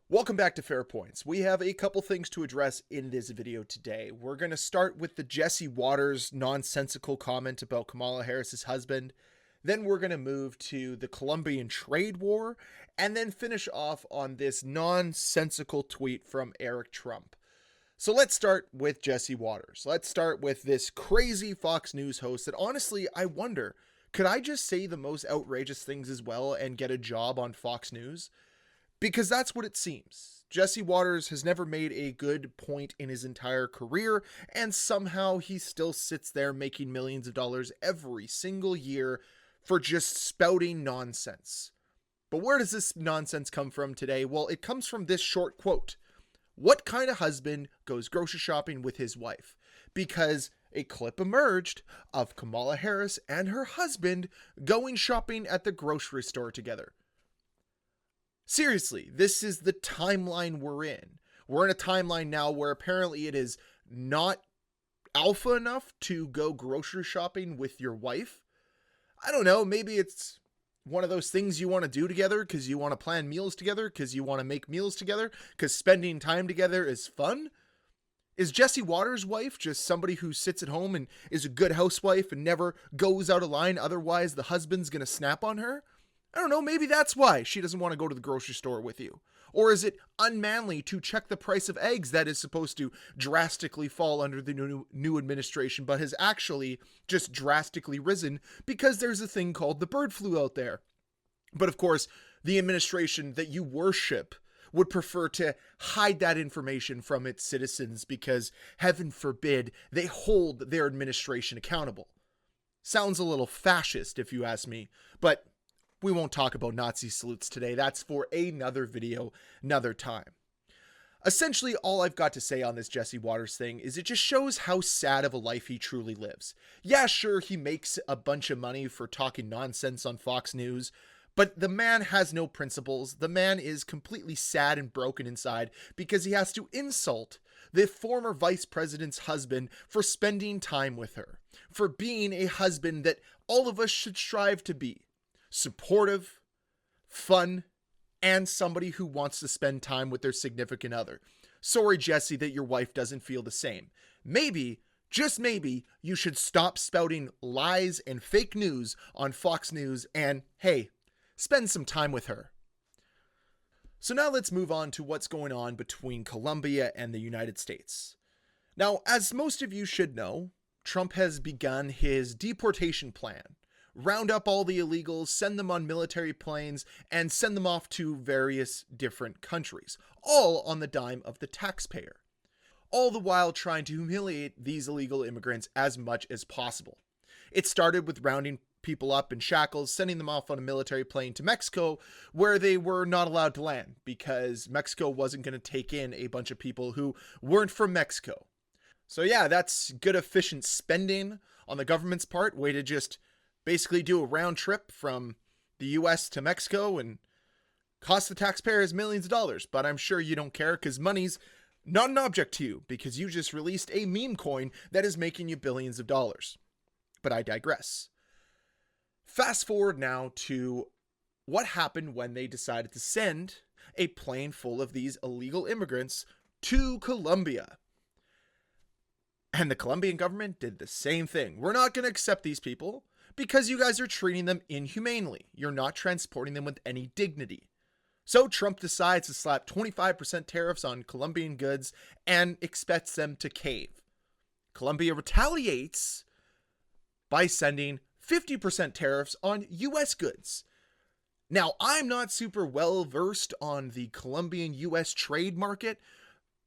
Welcome back to Fair Points. We have a couple things to address in this video today. We're going to start with the Jesse Waters nonsensical comment about Kamala Harris's husband. Then we're going to move to the Colombian trade war, and then finish off on this nonsensical tweet from Eric Trump. So let's start with Jesse Waters. Let's start with this crazy Fox News host that honestly, I wonder, could I just say the most outrageous things as well and get a job on Fox News? Because that's what it seems. Jesse Waters has never made a good point in his entire career, and somehow he still sits there making millions of dollars every single year for just spouting nonsense. But where does this nonsense come from today? Well, it comes from this short quote. What kind of husband goes grocery shopping with his wife? Because a clip emerged of Kamala Harris and her husband going shopping at the grocery store together. Seriously, this is the timeline we're in. We're in a timeline now where apparently it is not alpha enough to go grocery shopping with your wife. I don't know, maybe it's one of those things you want to do together because you want to plan meals together, because you want to make meals together, because spending time together is fun. Is Jesse Waters' wife just somebody who sits at home and is a good housewife and never goes out of line, otherwise the husband's going to snap on her? I don't know, maybe that's why she doesn't want to go to the grocery store with you. Or is it unmanly to check the price of eggs that is supposed to drastically fall under the new administration, but has actually just drastically risen because there's a thing called the bird flu out there? But of course, the administration that you worship would prefer to hide that information from its citizens because, heaven forbid, they hold their administration accountable. Sounds a little fascist if you ask me, but we won't talk about Nazi salutes today. That's for another video, another time. Essentially, all I've got to say on this Jesse Waters thing is it just shows how sad of a life he truly lives. Yeah, sure, he makes a bunch of money for talking nonsense on Fox News, but the man has no principles. The man is completely sad and broken inside because he has to insult the former vice president's husband for spending time with her, for being a husband that all of us should strive to be. Supportive, fun, and somebody who wants to spend time with their significant other. Sorry, Jesse, that your wife doesn't feel the same. Maybe, just maybe, you should stop spouting lies and fake news on Fox News and, hey, spend some time with her. So now let's move on to what's going on between Colombia and the United States. Now, as most of you should know, Trump has begun his deportation plan. Round up all the illegals, send them on military planes, and send them off to various different countries, all on the dime of the taxpayer. All the while trying to humiliate these illegal immigrants as much as possible. It started with rounding people up in shackles, sending them off on a military plane to Mexico, where they were not allowed to land, because Mexico wasn't going to take in a bunch of people who weren't from Mexico. So yeah, that's good efficient spending on the government's part, way to just basically do a round trip from the US to Mexico and cost the taxpayers millions of dollars. But I'm sure you don't care because money's not an object to you because you just released a meme coin that is making you billions of dollars. But I digress. Fast forward now to what happened when they decided to send a plane full of these illegal immigrants to Colombia. And the Colombian government did the same thing. We're not going to accept these people because you guys are treating them inhumanely. You're not transporting them with any dignity. So Trump decides to slap 25% tariffs on Colombian goods and expects them to cave. Colombia retaliates by sending 50% tariffs on US goods. Now, I'm not super well versed on the Colombian US trade market,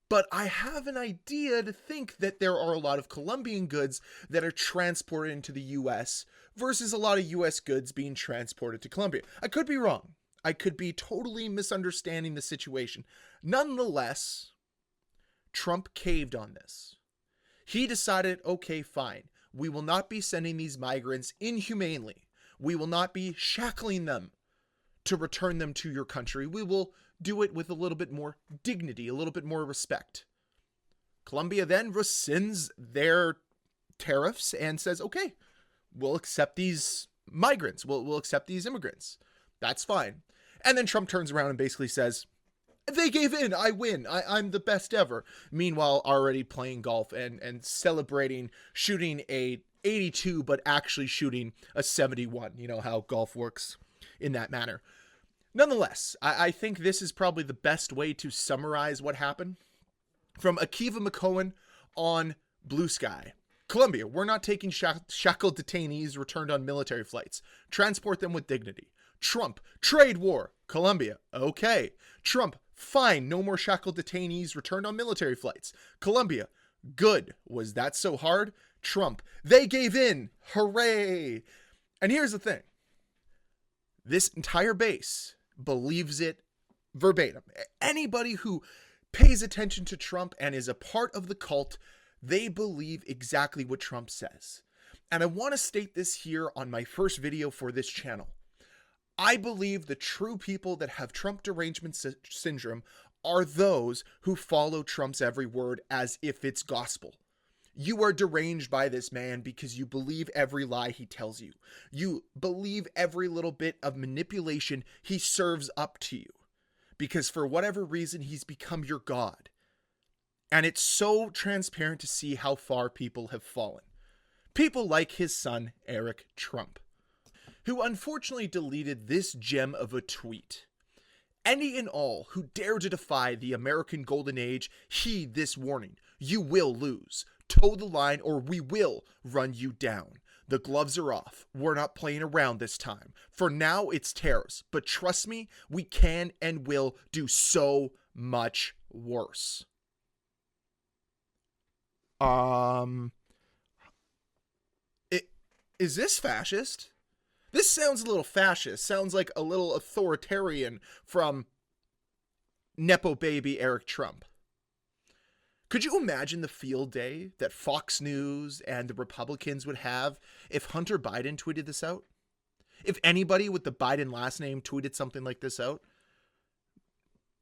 but I have an idea to think that there are a lot of Colombian goods that are transported into the US versus a lot of US goods being transported to Colombia. I could be wrong. I could be totally misunderstanding the situation. Nonetheless, Trump caved on this. He decided, okay, fine. We will not be sending these migrants inhumanely. We will not be shackling them to return them to your country. We will do it with a little bit more dignity, a little bit more respect. Colombia then rescinds their tariffs and says, okay, we'll accept these migrants. We'll accept these immigrants. That's fine. And then Trump turns around and basically says, They gave in. I win. I'm the best ever. Meanwhile, already playing golf and celebrating shooting a 82, but actually shooting a 71. You know how golf works in that manner. Nonetheless, I think this is probably the best way to summarize what happened. From Akiva McCohen on Blue Sky. Colombia, we're not taking shackled detainees returned on military flights. Transport them with dignity. Trump, trade war. Colombia, okay. Trump, fine, no more shackled detainees returned on military flights. Colombia, good. Was that so hard? Trump, they gave in. Hooray. And here's the thing. This entire base believes it verbatim. Anybody who pays attention to Trump and is a part of the cult, they believe exactly what Trump says. And I want to state this here on my first video for this channel. I believe the true people that have Trump derangement syndrome are those who follow Trump's every word as if it's gospel. You are deranged by this man because you believe every lie he tells you. You believe every little bit of manipulation he serves up to you. Because for whatever reason, he's become your God. And it's so transparent to see how far people have fallen. People like his son, Eric Trump, who unfortunately deleted this gem of a tweet. Any and all who dare to defy the American golden age, heed this warning. You will lose. Toe the line or we will run you down. The gloves are off. We're not playing around this time. For now, it's terrorists. But trust me, we can and will do so much worse. Is this fascist? This sounds a little fascist. Sounds like a little authoritarian from Nepo baby Eric Trump. Could you imagine the field day that Fox News and the Republicans would have if Hunter Biden tweeted this out? If anybody with the Biden last name tweeted something like this out?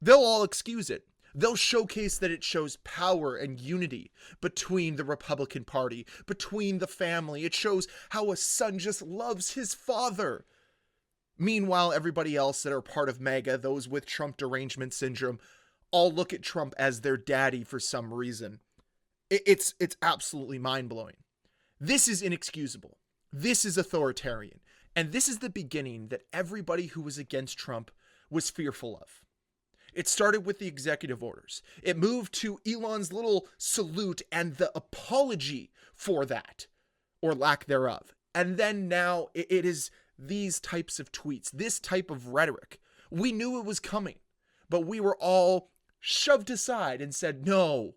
They'll all excuse it. They'll showcase that it shows power and unity between the Republican Party, between the family. It shows how a son just loves his father. Meanwhile, everybody else that are part of MAGA, those with Trump derangement syndrome, all look at Trump as their daddy for some reason. It's absolutely mind-blowing. This is inexcusable. This is authoritarian. And this is the beginning that everybody who was against Trump was fearful of. It started with the executive orders. It moved to Elon's little salute and the apology for that, or lack thereof. And then now it is these types of tweets, this type of rhetoric. We knew it was coming, but we were all shoved aside and said, no,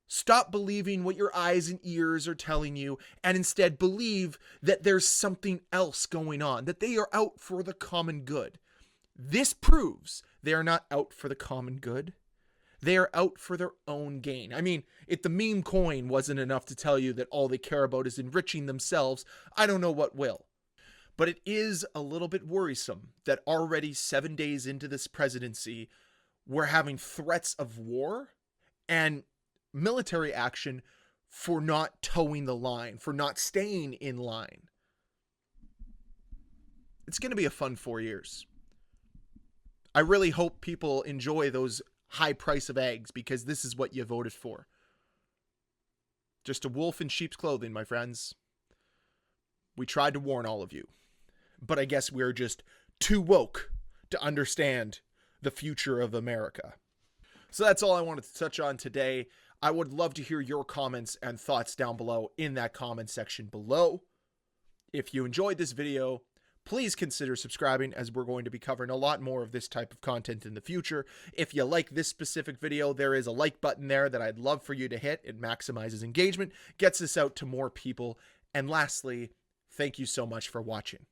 stop believing what your eyes and ears are telling you, and instead believe that there's something else going on, that they are out for the common good. This proves they are not out for the common good. They are out for their own gain. I mean, if the meme coin wasn't enough to tell you that all they care about is enriching themselves, I don't know what will. But it is a little bit worrisome that already 7 days into this presidency, we're having threats of war and military action for not towing the line, for not staying in line. It's going to be a fun 4 years. I really hope people enjoy those high price of eggs because this is what you voted for. Just a wolf in sheep's clothing, my friends. We tried to warn all of you, but I guess we're just too woke to understand the future of America. So that's all I wanted to touch on today. I would love to hear your comments and thoughts down below in that comment section below. If you enjoyed this video, please consider subscribing as we're going to be covering a lot more of this type of content in the future. If you like this specific video, there is a like button there that I'd love for you to hit. It maximizes engagement, gets us out to more people. And lastly, thank you so much for watching.